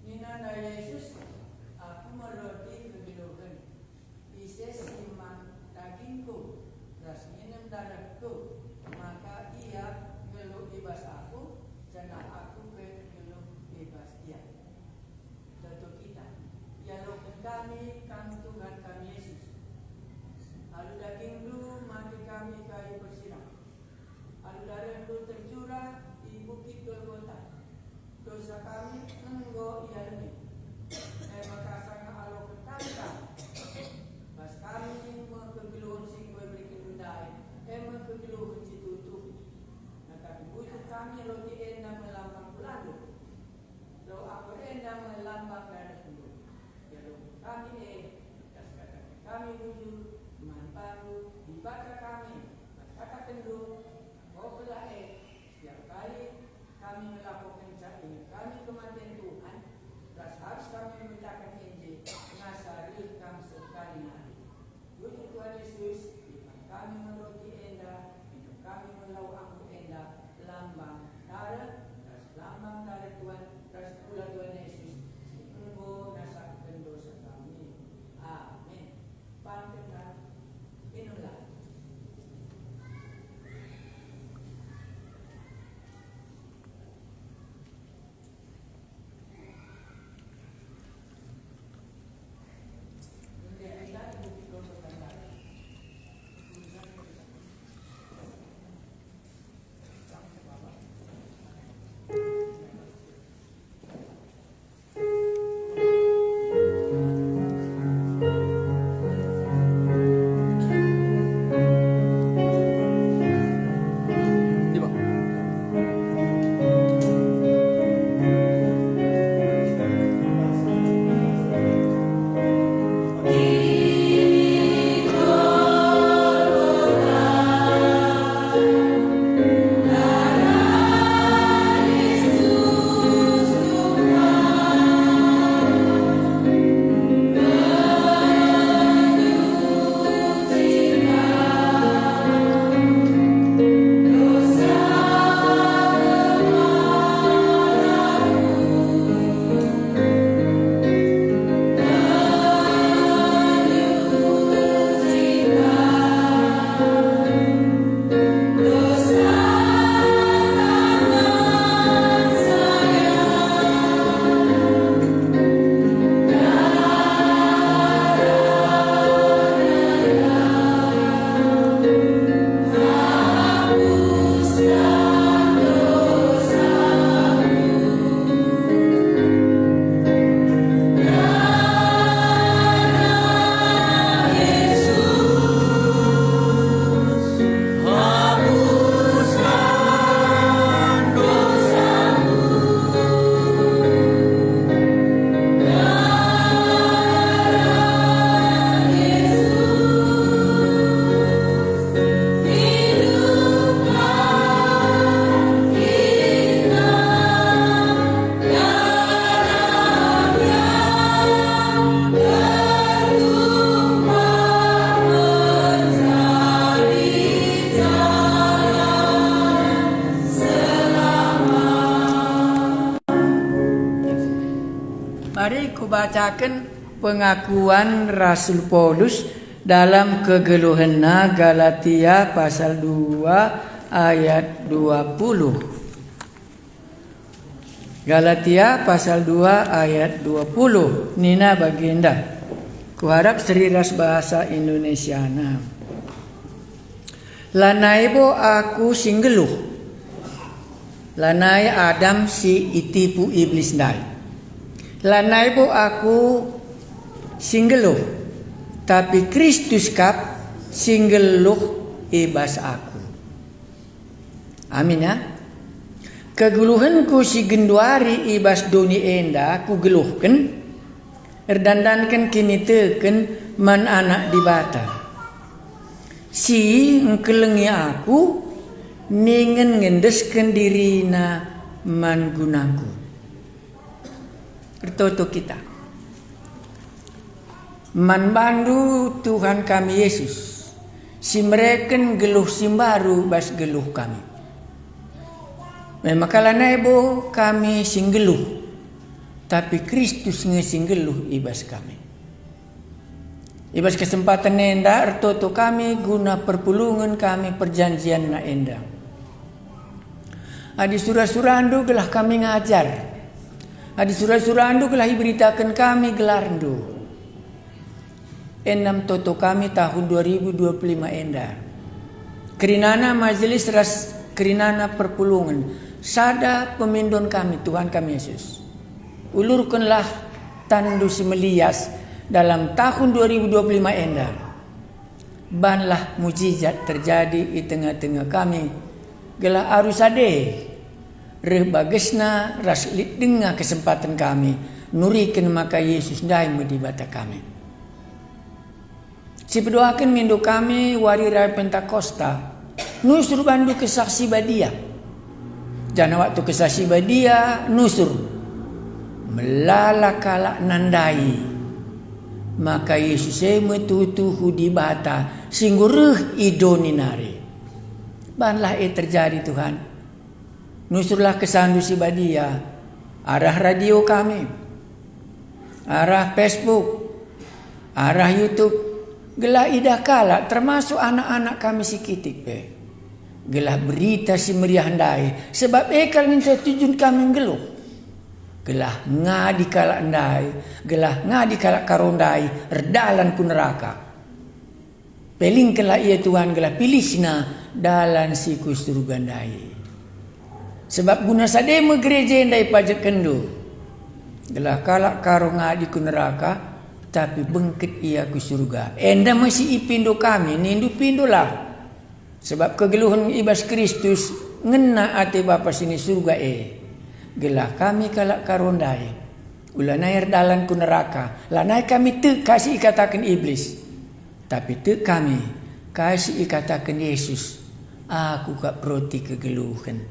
Nina Yesus, aku meroti kegeluhan. Isis simak dagingku, ras minum darahku, maka ia geluh bebas aku, jangan aku geluh bebas dia. Tentu kita, ya lokan kami Tuhan kami Yesus. Lalu daging lu mati kami kayu bersiram. Lalu darah lu tercurah di bukit Golgota. Dosa kami engkau ia lebih. Maka sangat Allah berkata, bas kami kegeluhan sing gue beri kedundai, kegeluhan si tutup. Maka butuh kami roti endah melambang lalu. Lo aku endah melambang darah dulu. Ya lo kami kami wujud manparu dibaca kami kata kendu oh belah setiap kali kami melakukan ini kami kematian Tuhan terus harus kami memberitakan Injil ngasari kami sekali hari wujud Tuhan Yesus kami meroti endah hidup kami melau angku endah lambang darah terus lambang darah Tuhan terus pula Tuhan Yesus engkau nasakan dosa kami amin. Pantekan minumlah. Mari kubacakan pengakuan Rasul Paulus dalam kegeluhanna Galatia pasal 2 ayat 20. Galatia pasal 2 ayat 20. Nina baginda. Kuharap seriras bahasa Indonesiana. Lanai bo aku singgeluh. Lanai Adam si itipu iblis dai. Lanai bo aku singgeluh, tapi Kristus kap singgeluh ibas aku. Amin ya. Kegeluhanku si genduari ibas doni enda ku geluhkan, erdandankan kini teken man anak dibata. Si ngkelengi aku ningen ngendeskan dirina man gunaku. Bertoto kita. Man bandu Tuhan kami Yesus. Si mereken geluh simbaru bas geluh kami. Memang kalana ebo kami singgeluh, tapi Kristus ngesinggeluh ibas kami. Ibas kesempatan enda ertoto kami guna perpulungan kami perjanjian na enda. Adi surah-surandu gelah kami ngajar. Adi surah-surandu gelah diberitakan kami gelarndu. Enam toto kami tahun 2025 enda. Kerinana majelis ras kerinana perpulungan. Sada pemindon kami Tuhan kami Yesus. Ulurkanlah tandu semelias dalam tahun 2025 enda. Banlah mujizat terjadi di tengah-tengah kami. Gelah arusade. Reh bagesna ras dengar kesempatan kami. Nurikan maka Yesus dai medibata kami. Si berdoakan mindu kami wari raya Pentakosta. Nusur bandu kesaksi badia. Jana waktu kesaksi badia nusur. Melala kalak nandai. Maka Yesus metutuhu di bata. Singguruh idoninari. Banlah terjadi Tuhan. Nusurlah kesandu si badia. Arah radio kami. Arah Facebook. Arah YouTube. Gelah ida kala termasuk anak-anak kami si kitik pe. Gelah berita si meriah handai. Sebab ekal minta tujun kami geluh. Gelah ngadi kala handai. Gelah ngadi kala karondai. Erdalan ku neraka. Pelingkanlah ia Tuhan gelah pilisna dalan si kusurga handai. Sebab guna sadema gereja handai pajak kendu. Gelah kala karo ngadi ku neraka. Tapi bengket ia ke surga. Enda masih ipindo kami. Nindu pindolah. Sebab kegeluhan ibas Kristus. Ngena ate bapa sini surga Gelah kami kalak karondai. Ulanai dalan ku neraka. Lanai kami te kasih ikatakan iblis. Tapi te kami kasih ikatakan Yesus. Aku kak proti kegeluhan.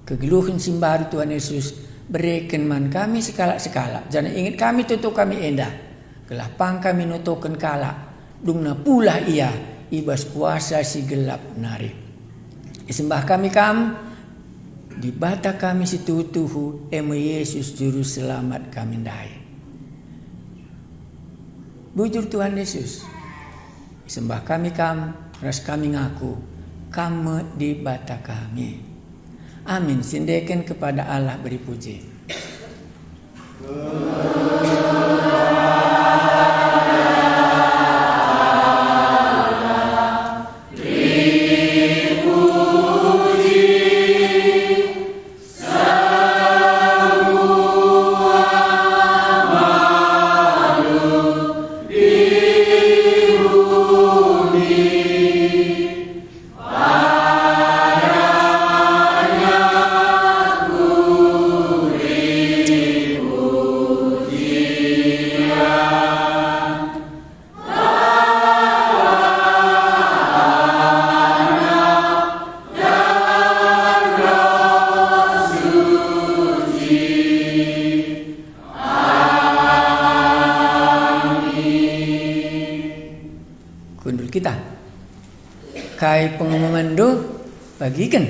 Kegeluhan simbaru Tuhan Yesus. Berikan man kami sekala-sekala. Jangan ingat kami tutup kami endah. Gelah pangka minutoken kala. Dungna pula ia. Ibas kuasa si gelap nari. Sembah kami di bata kami si tutuhu. Ema Yesus juru selamat kami dai. Bujur Tuhan Yesus. Sembah kami ras kami ngaku. Kamu di bata kami. Amin. Sindekan kepada Allah beri puji. Kundul kita kai pengumuman do bagikan